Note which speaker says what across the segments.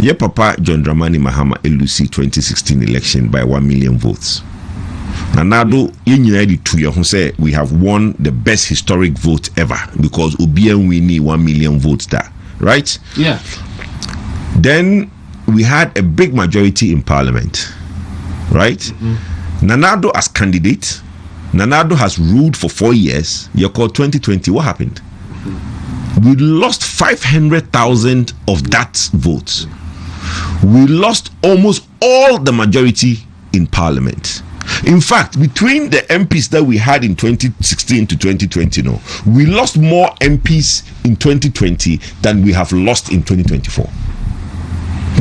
Speaker 1: Your papa John Dramani Mahama Elusi 2016 election by 1 million votes. Nanado yenyina to your who say we have won the best historic vote ever because Obian we need 1 million votes there, right?
Speaker 2: Yeah.
Speaker 1: Then we had a big majority in parliament, right? Nanado as candidate, Nanado has ruled for 4 years. You called 2020. What happened? We lost 500,000 of that vote. We lost almost all the majority in parliament. In fact, between the MPs that we had in 2016 to 2020, we lost more MPs in 2020 than we have lost in 2024.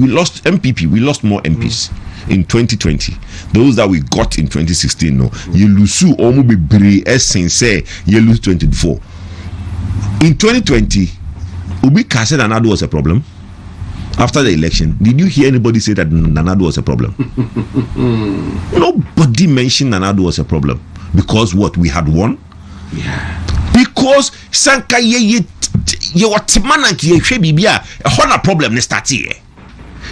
Speaker 1: We lost MPP, we lost more MPs in 2020. Those that we got in 2016, you lose almost be brave essence, you lose 24. In 2020, Ubi said Nanado was a problem. After the election, did you hear anybody say that Nanado was a problem? Nobody mentioned Nanado was a problem. Because what? We had won?
Speaker 2: Yeah.
Speaker 1: Because Sanka ye what man a problem ne start here.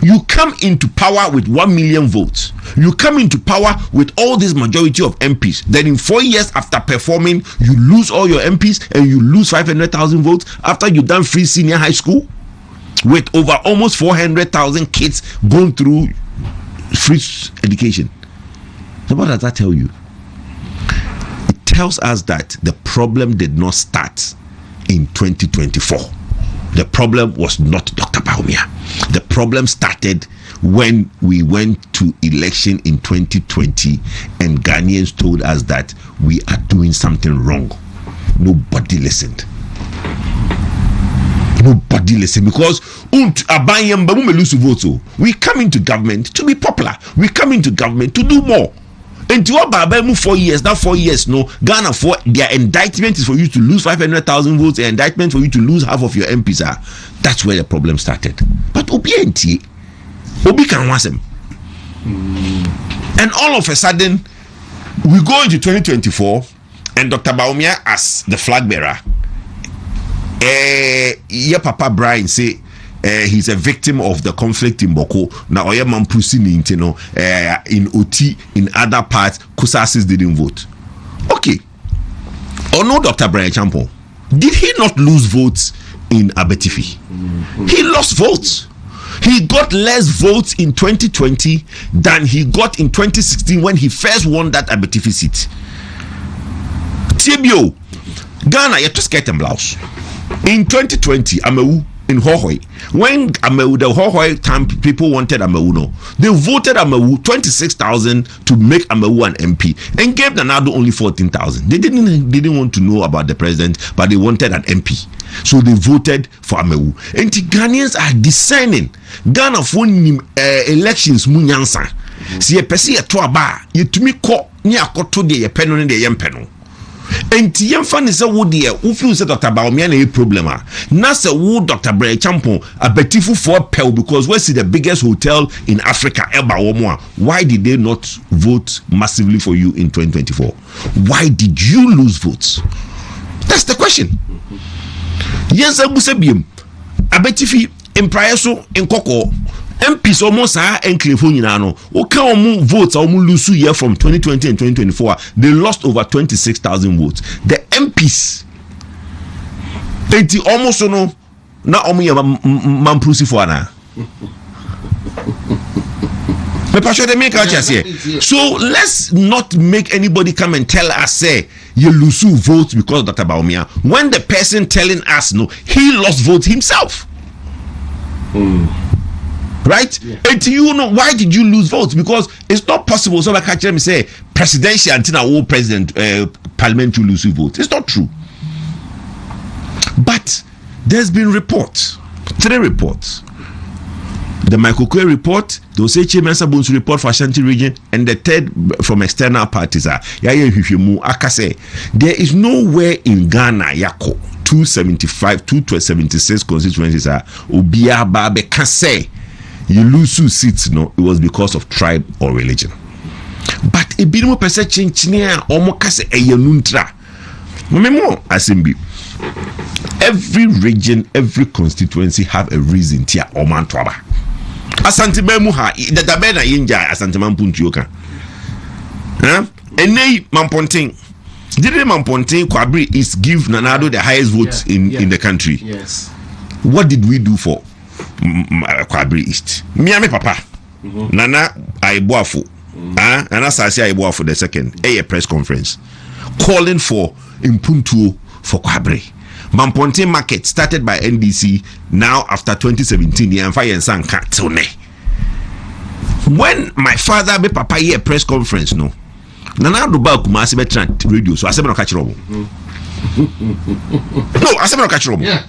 Speaker 1: You come into power with 1 million votes. You come into power with all this majority of MPs. Then in 4 years after performing, you lose all your MPs and you lose 500,000 votes after you done free senior high school with over almost 400,000 kids going through free education. So what does that tell you? It tells us that the problem did not start in 2024. The problem was not Dr. Bawumia. The problem started when we went to election in 2020 and Ghanaians told us that we are doing something wrong. Nobody listened. Nobody listened because we come into government to be popular. We come into government to do more. And to about 4 years, now 4 years, Ghana for their indictment is for you to lose 500,000 votes. The indictment for you to lose half of your MPs are. That's where the problem started. But Obi can want them. And all of a sudden, we go into 2024, and Dr. Bawumia as the flag bearer. Your papa Bryan say he's a victim of the conflict in Boko. Now Oya Mampusi in OT in other parts Kusasis didn't vote. Okay. Or no, Dr. Bryan Acheampong, did he not lose votes in Abetifi? He lost votes. He got less votes in 2020 than he got in 2016 when he first won that Abetifi seat. TBO Ghana, you just get a blouse. In 2020, Amewu in Hohoi, when Amewu, the Hohoi time people wanted Amewu, they voted Amewu 26,000 to make Amewu an MP and gave Nanado only 14,000. They didn't want to know about the president, but they wanted an MP. So they voted for Amewu. And the Ghanaians are discerning. Ghana for elections munyansa. Si ye pesi ye to aba, ye tumi ko ni akoto de ye peno ne de ye mpeno. Enti yemfa ne se wo de wo feel say Dr. Bawumia na e problem a na se wo Dr. Bryan Acheampong abetifu for pel because we see the biggest hotel in Africa eba wo mo a why did they not vote massively for you in 2024? Why did you lose votes? That's the question. Yes, abusebiem abetifi imprayeso nkoko MPs almost are enclave no. Okay, votes lose year from 2020 and 2024. They lost over 26,000 votes. The MPs, almost no. Now Mamprusi for na. So let's not make anybody come and tell us say you lose votes because of Dr. Bawumia. When the person telling us no, he lost votes himself. Right? Yeah. And you know why did you lose votes? Because it's not possible. So like I can say presidential until our president parliamentary lose votes. It's not true. But there's been reports, 3 reports. The Michael Kwe report, the Oseche Mensa Bonsu report for Ashanti region, and the third from external parties are Akase. There is nowhere in Ghana Yako 275, 276 constituencies are Obia Babe Kase. You lose 2 seats, no, it was because of tribe or religion. But a bit more perception, almost a yanuntra. Every region, every constituency have a reason tia or mantuaba. Asantema mu ha the dabena yinja Asantema mpuntuo ka. Enei Mamponten. Didn't Mamponten Kwabri is give Nanado the highest votes in the country.
Speaker 2: Yes.
Speaker 1: What did we do for Kwabri East? Me papa. Nana Aiboafo. Nana Sasi Aiboafo the second. A press conference calling for impuntuo for Kwabri. Mamponten market started by NDC now after 2017. When my father be papa here press conference no. Nana do ba Kumasi be radio so I say no catch trouble. No, I say no catch trouble.
Speaker 2: Yeah.